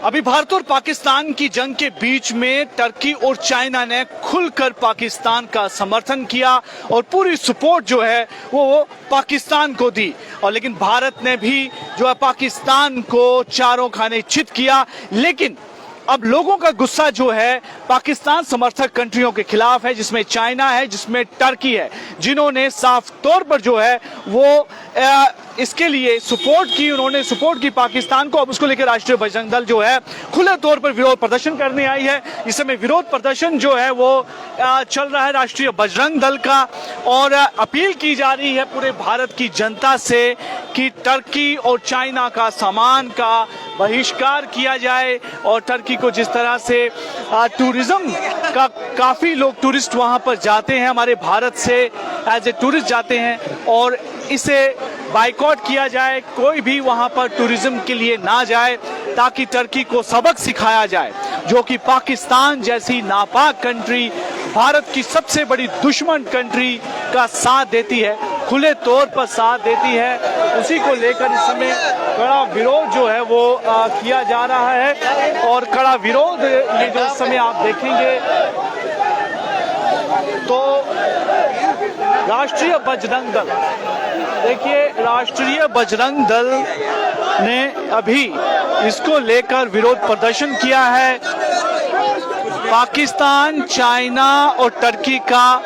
अभी भारत और पाकिस्तान की जंग के बीच में टर्की और चाइना ने खुलकर पाकिस्तान का समर्थन किया और पूरी सपोर्ट जो है वो पाकिस्तान को दी। और लेकिन भारत ने भी जो है पाकिस्तान को चारों खाने चित किया। लेकिन अब लोगों का गुस्सा जो है पाकिस्तान समर्थक कंट्रियों के खिलाफ है, जिसमें चाइना है, जिसमें टर्की है, जिन्होंने साफ तौर पर जो है वो इसके लिए सपोर्ट की, उन्होंने सपोर्ट की पाकिस्तान को। अब उसको लेकर राष्ट्रीय बजरंग दल जो है खुले तौर पर विरोध प्रदर्शन करने आई है। इस समय विरोध प्रदर्शन जो है वो चल रहा है राष्ट्रीय बजरंग दल का, और अपील की जा रही है पूरे भारत की जनता से कि टर्की और चाइना का सामान का बहिष्कार किया जाए। और टर्की को जिस तरह से टूरिज्म का काफी लोग टूरिस्ट वहां पर जाते हैं, हमारे भारत से एज ए टूरिस्ट जाते हैं, और इसे बाइकआउट किया जाए, कोई भी वहां पर टूरिज्म के लिए ना जाए, ताकि टर्की को सबक सिखाया जाए, जो कि पाकिस्तान जैसी नापाक कंट्री, भारत की सबसे बड़ी दुश्मन कंट्री का साथ देती है, खुले तौर पर साथ देती है। उसी को लेकर इस समय कड़ा विरोध जो है वो किया जा रहा है। और कड़ा विरोध ये जो इस समय आप देखेंगे तो राष्ट्रीय बजरंग दल, देखिए राष्ट्रीय बजरंग दल ने अभी इसको लेकर विरोध प्रदर्शन किया है। पाकिस्तान, चाइना और टर्की का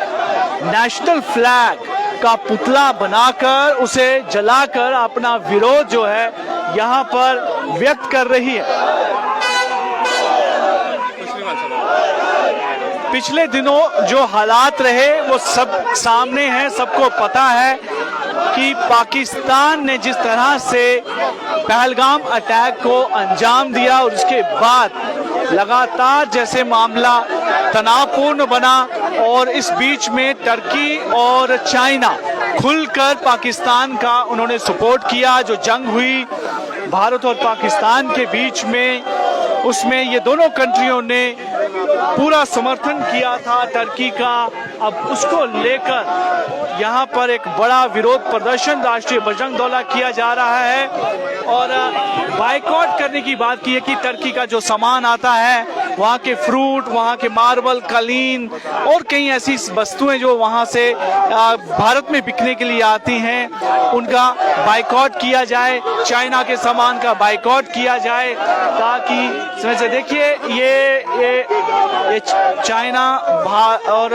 नेशनल फ्लैग का पुतला बनाकर उसे जलाकर अपना विरोध जो है यहाँ पर व्यक्त कर रही है। पिछले दिनों जो हालात रहे वो सब सामने हैं, सबको पता है कि पाकिस्तान ने जिस तरह से पहलगाम अटैक को अंजाम दिया और उसके बाद लगातार जैसे मामला तनावपूर्ण बना, और इस बीच में टर्की और चाइना खुलकर पाकिस्तान का उन्होंने सपोर्ट किया। जो जंग हुई भारत और पाकिस्तान के बीच में, उसमें ये दोनों कंट्रियों ने पूरा समर्थन किया था टर्की का। अब उसको लेकर यहाँ पर एक बड़ा विरोध प्रदर्शन राष्ट्रीय बजरंग दल किया जा रहा है, और बाइकआउट करने की बात की है कि टर्की का जो सामान आता है, वहाँ के फ्रूट, वहाँ के मार्बल, कालीन और कई ऐसी वस्तुएं जो वहाँ से भारत में बिकने के लिए आती हैं, उनका बाइकआउट किया जाए, चाइना के सामान का बाइकआउट किया जाए, ताकि समझ से देखिए ये चाइना और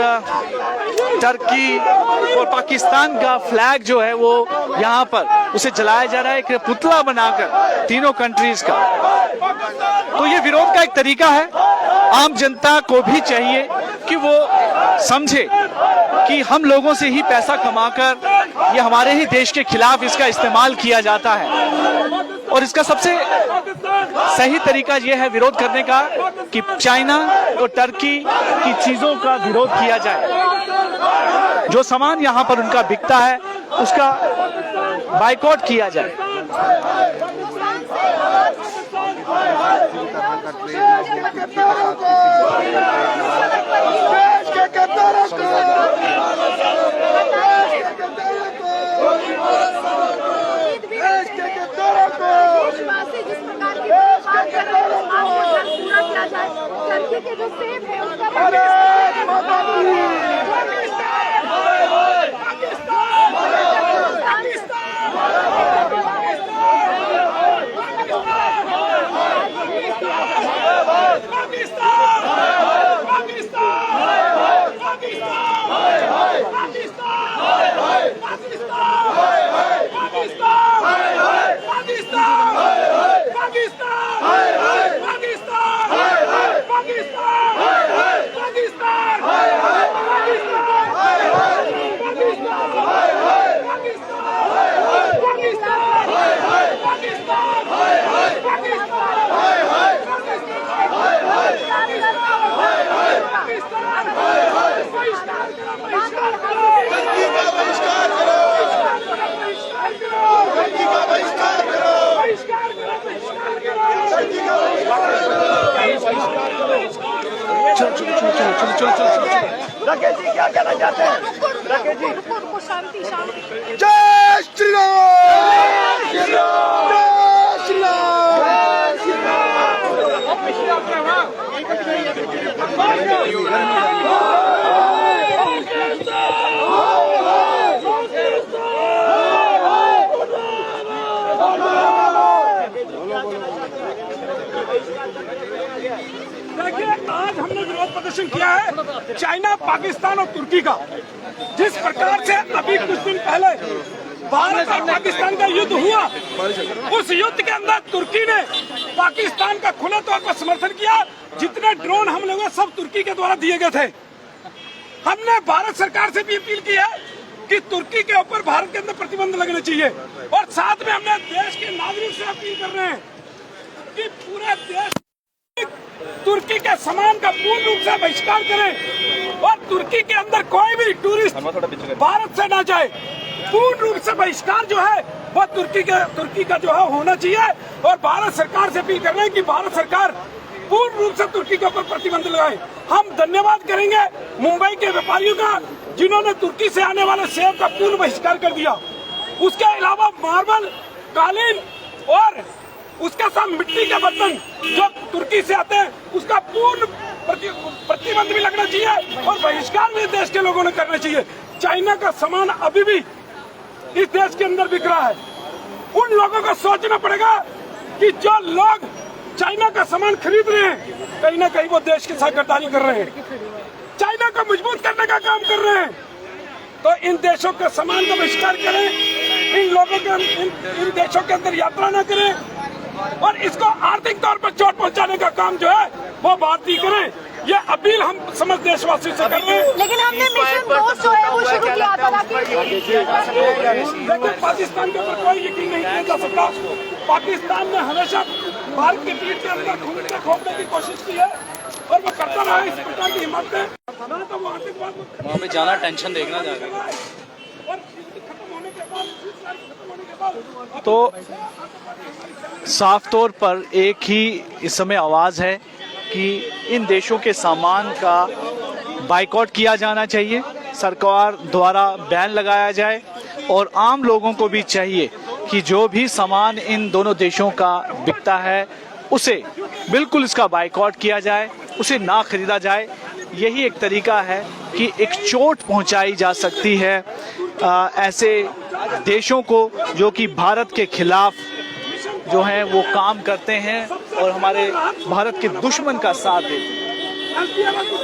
टर्की और पाकिस्तान का फ्लैग जो है वो यहाँ पर उसे जलाया जा रहा है, एक पुतला बनाकर तीनों कंट्रीज का। तो ये विरोध का एक तरीका है। आम जनता को भी चाहिए कि वो समझे कि हम लोगों से ही पैसा कमाकर ये हमारे ही देश के खिलाफ इसका इस्तेमाल किया जाता है, और इसका सबसे सही तरीका यह है विरोध करने का कि चाइना और टर्की की चीजों का विरोध किया जाए, जो सामान यहाँ पर उनका बिकता है उसका बाइकआउट किया जाए। राकेश जी क्या कहना चाहते हैं? राकेश जी शांति शांति। जय श्री राम, जय श्री राम, जय श्री राम। देखिए, आज हमने विरोध प्रदर्शन किया है चाइना, पाकिस्तान और तुर्की का। जिस प्रकार से अभी कुछ दिन पहले भारत और पाकिस्तान का युद्ध हुआ, उस युद्ध के अंदर तुर्की ने पाकिस्तान का खुले तौर पर समर्थन किया। जितने ड्रोन हमले हुए सब तुर्की के द्वारा दिए गए थे। हमने भारत सरकार से भी अपील की है कि तुर्की के ऊपर भारत के अंदर प्रतिबंध लगने चाहिए, और साथ में हमने देश के नागरिक से अपील कर रहे हैं कि पूरे देश तुर्की के सामान का पूर्ण रूप से बहिष्कार करें, और तुर्की के अंदर कोई भी टूरिस्ट भारत से ना जाए। पूर्ण रूप से बहिष्कार जो है वो तुर्की का जो है होना चाहिए, और भारत सरकार से अपील कर रहे हैं कि भारत सरकार पूर्ण रूप से तुर्की के ऊपर प्रतिबंध लगाए। हम धन्यवाद करेंगे मुंबई के व्यापारियों का, जिन्होंने तुर्की से आने वाले सेब का पूर्ण बहिष्कार कर दिया। उसके अलावा मार्बल, कालीन और उसके साथ मिट्टी के बर्तन जो तुर्की से आते हैं, उसका पूर्ण प्रतिबंध भी लगना चाहिए, और बहिष्कार भी देश के लोगों ने करना चाहिए। चाइना का सामान अभी भी इस देश के अंदर बिक रहा है। उन लोगों को सोचना पड़ेगा कि जो लोग चाइना का सामान खरीद रहे हैं, कहीं ना कहीं वो देश के साथ गद्दारी कर रहे हैं, चाइना को मजबूत करने का काम कर रहे हैं। तो इन देशों के सामान का बहिष्कार करें, इन लोगों के इन देशों के अंदर यात्रा न करें, और इसको आर्थिक तौर पर चोट पहुंचाने का काम जो है वो भारतीय करें। ये अपील हम समस्त देशवासियों से कर रहे हैं। लेकिन हमने मिशन दोस्त जो है वो शुरू किया था देखिए, पाकिस्तान के ऊपर कोई यकीन नहीं किया जा सकता। पाकिस्तान ने हमेशा भारत के पीठ के अंदर घूमने खोपने की कोशिश की है, और वो करता रहा है इस प्रकार की हिम्मतें। तो वो आतंकवाद वहाँ पे जाना टेंशन देखना जा रहा है। और खत्म होने के बाद तो साफ तौर पर एक ही इस समय आवाज है कि इन देशों के सामान का बाइकआउट किया जाना चाहिए, सरकार द्वारा बैन लगाया जाए, और आम लोगों को भी चाहिए कि जो भी सामान इन दोनों देशों का बिकता है उसे बिल्कुल इसका बाइकआउट किया जाए, उसे ना खरीदा जाए। यही एक तरीका है कि एक चोट पहुंचाई जा सकती है ऐसे देशों को जो कि भारत के खिलाफ जो हैं वो काम करते हैं और हमारे भारत के दुश्मन का साथ देते हैं।